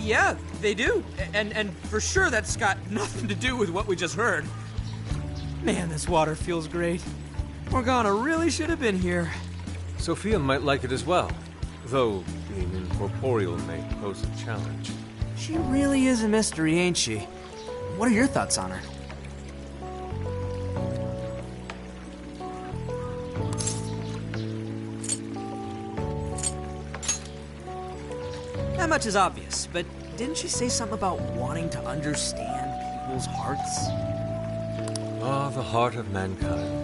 Yeah, they do. And for sure that's got nothing to do with what we just heard. Man, this water feels great. Morgana really should have been here. Sophia might like it as well, though being incorporeal may pose a challenge. She really is a mystery, ain't she? What are your thoughts on her? That much is obvious, but didn't she say something about wanting to understand people's hearts? Ah, the heart of mankind.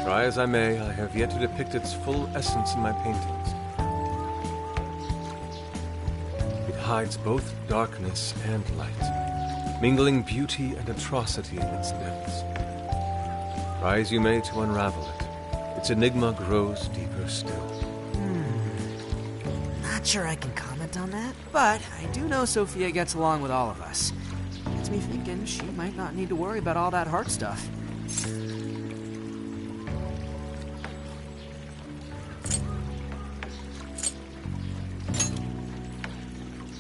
Try as I may, I have yet to depict its full essence in my paintings. It hides both darkness and light, mingling beauty and atrocity in its depths. Try as you may to unravel it, its enigma grows deeper still. Not sure I can comment on that, but I do know Sophia gets along with all of us. Gets me thinking she might not need to worry about all that heart stuff.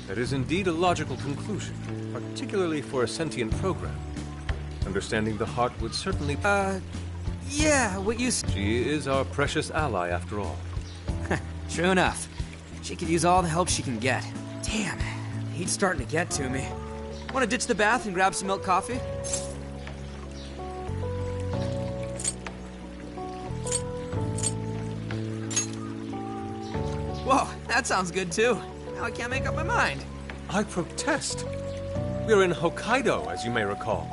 That is indeed a logical conclusion, particularly for a sentient program. Understanding the heart would certainly... Yeah, what you... She is our precious ally, after all. True enough. She could use all the help she can get. Damn, heat's starting to get to me. Want to ditch the bath and grab some milk coffee? Whoa, that sounds good too. Now I can't make up my mind. I protest. We're in Hokkaido, as you may recall.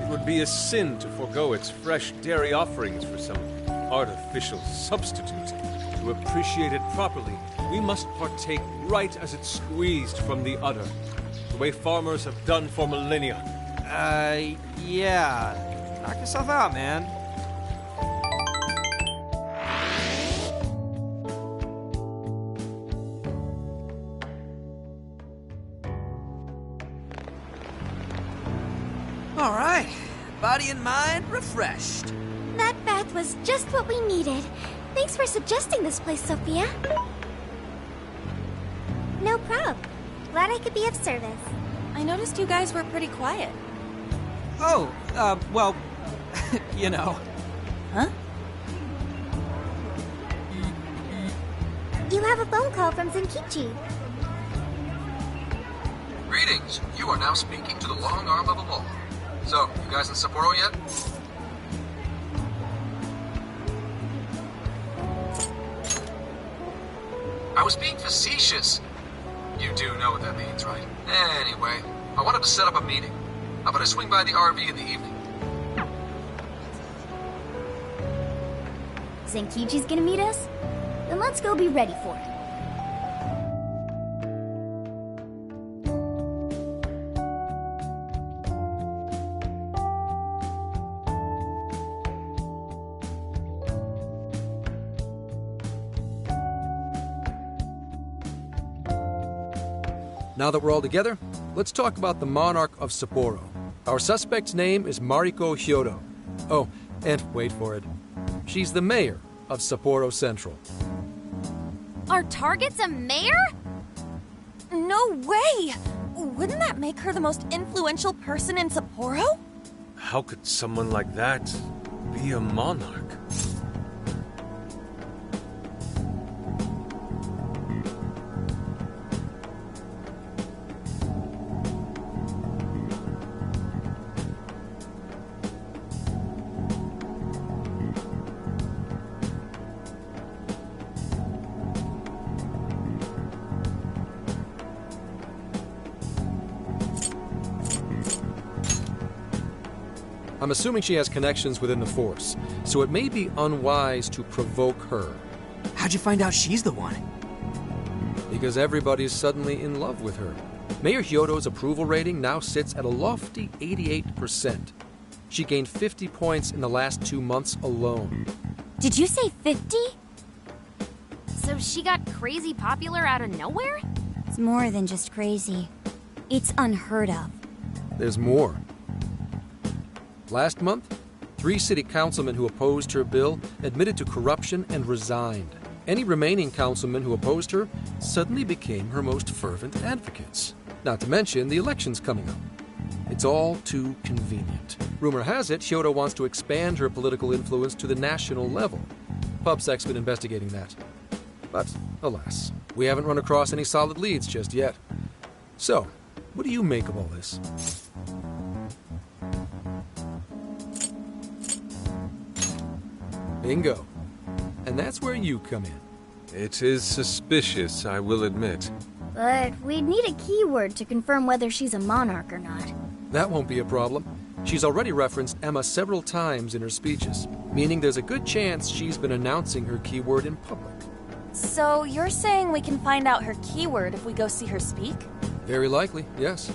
It would be a sin to forego its fresh dairy offerings for some artificial substitute. To appreciate it properly, we must partake right as it's squeezed from the udder, the way farmers have done for millennia. Yeah. Knock yourself out, man. All right. Body and mind refreshed. That bath was just what we needed. Thanks for suggesting this place, Sophia. No prob. Glad I could be of service. I noticed you guys were pretty quiet. Oh, well, you know. Huh? You have a phone call from Zenkichi. Greetings. You are now speaking to the long arm of a law. So, you guys in Sapporo yet? I was being facetious. You do know what that means, right? Anyway, I wanted to set up a meeting. How about I swing by the RV in the evening? Zenkichi's gonna meet us? Then let's go be ready for it. Now that we're all together, let's talk about the monarch of Sapporo. Our suspect's name is Mariko Hyodo. Oh, and wait for it. She's the mayor of Sapporo Central. Our target's a mayor? No way! Wouldn't that make her the most influential person in Sapporo? How could someone like that be a monarch? I'm assuming she has connections within the force, so it may be unwise to provoke her. How'd you find out she's the one? Because everybody's suddenly in love with her. Mayor Hyodo's approval rating now sits at a lofty 88%. She gained 50 points in the last 2 months alone. Did you say 50? So she got crazy popular out of nowhere? It's more than just crazy. It's unheard of. There's more. Last month, 3 city councilmen who opposed her bill admitted to corruption and resigned. Any remaining councilmen who opposed her suddenly became her most fervent advocates. Not to mention the elections coming up. It's all too convenient. Rumor has it, Hyodo wants to expand her political influence to the national level. PubSec's been investigating that. But, alas, we haven't run across any solid leads just yet. So, what do you make of all this? Bingo. And that's where you come in. It is suspicious, I will admit. But we'd need a keyword to confirm whether she's a monarch or not. That won't be a problem. She's already referenced Emma several times in her speeches, meaning there's a good chance she's been announcing her keyword in public. So you're saying we can find out her keyword if we go see her speak? Very likely, yes.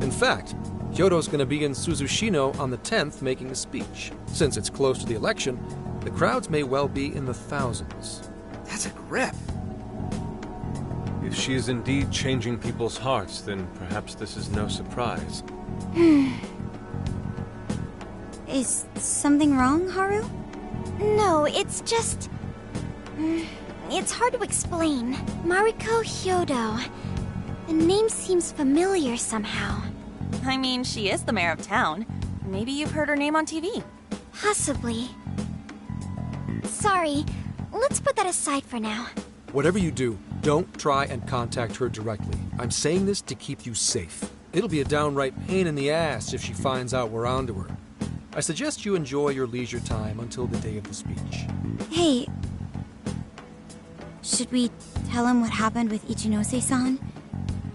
In fact, Hyodo's going to be in Suzushino on the 10th making a speech. Since it's close to the election, the crowds may well be in the thousands. That's a grip. If she is indeed changing people's hearts, then perhaps this is no surprise. Is something wrong, Haru? No, it's just... It's hard to explain. Mariko Hyodo. The name seems familiar somehow. I mean, she is the mayor of town. Maybe you've heard her name on TV. Possibly. Sorry, let's put that aside for now. Whatever you do, don't try and contact her directly. I'm saying this to keep you safe. It'll be a downright pain in the ass if she finds out we're onto her. I suggest you enjoy your leisure time until the day of the speech. Hey, should we tell him what happened with Ichinose-san?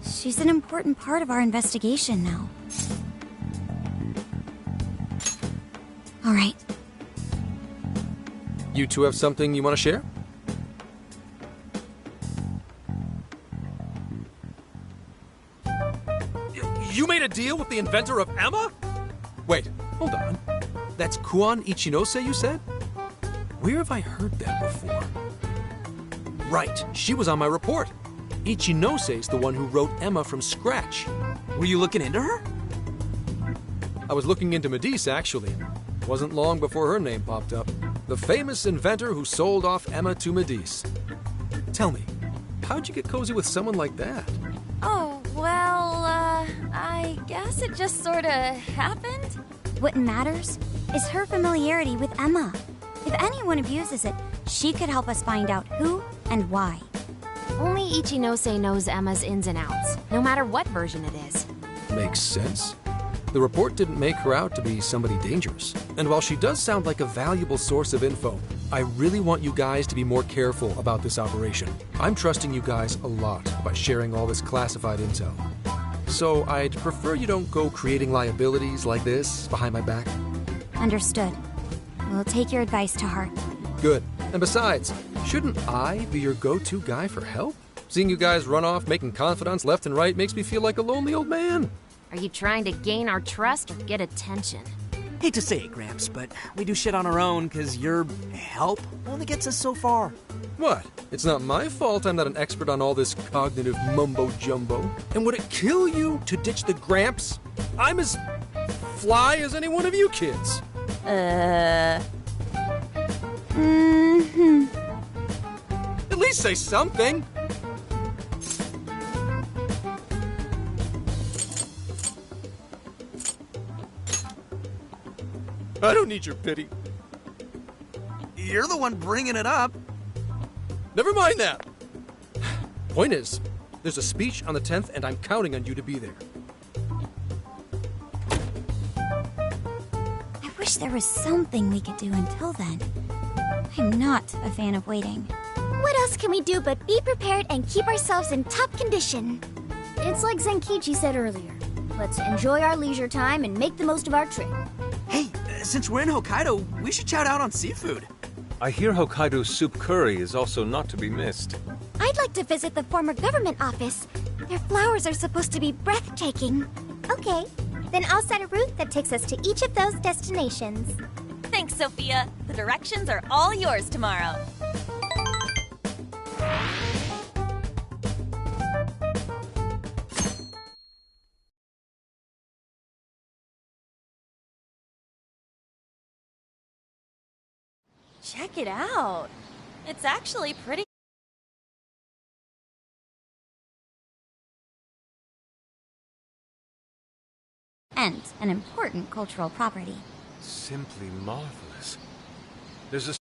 She's an important part of our investigation now. All right. You two have something you want to share? You made a deal with the inventor of Emma? Wait, hold on. That's Kuon Ichinose, you said? Where have I heard that before? Right, she was on my report. Ichinose's the one who wrote Emma from scratch. Were you looking into her? I was looking into Medice, actually. Wasn't long before her name popped up. The famous inventor who sold off Emma to Medice. Tell me, how'd you get cozy with someone like that? Oh, well, I guess it just sorta happened. What matters is her familiarity with Emma. If anyone abuses it, she could help us find out who and why. Only Ichinose knows Emma's ins and outs, no matter what version it is. Makes sense. The report didn't make her out to be somebody dangerous. And while she does sound like a valuable source of info, I really want you guys to be more careful about this operation. I'm trusting you guys a lot by sharing all this classified intel. So I'd prefer you don't go creating liabilities like this behind my back. Understood. We'll take your advice to heart. Good. And besides, shouldn't I be your go-to guy for help? Seeing you guys run off making confidants left and right makes me feel like a lonely old man. Are you trying to gain our trust or get attention? Hate to say it, Gramps, but we do shit on our own because your help only gets us so far. What? It's not my fault I'm not an expert on all this cognitive mumbo-jumbo. And would it kill you to ditch the Gramps? I'm as fly as any one of you kids. At least say something. I don't need your pity. You're the one bringing it up. Never mind that. Point is, there's a speech on the 10th, and I'm counting on you to be there. I wish there was something we could do until then. I'm not a fan of waiting. What else can we do but be prepared and keep ourselves in top condition? It's like Zenkichi said earlier. Let's enjoy our leisure time and make the most of our trip. Hey, since we're in Hokkaido, we should shout out on seafood. I hear Hokkaido's soup curry is also not to be missed. I'd like to visit the former government office. Their flowers are supposed to be breathtaking. Okay, then I'll set a route that takes us to each of those destinations. Thanks, Sophia. The directions are all yours tomorrow. Check it out. It's actually pretty. And an important cultural property. Simply marvelous. There's a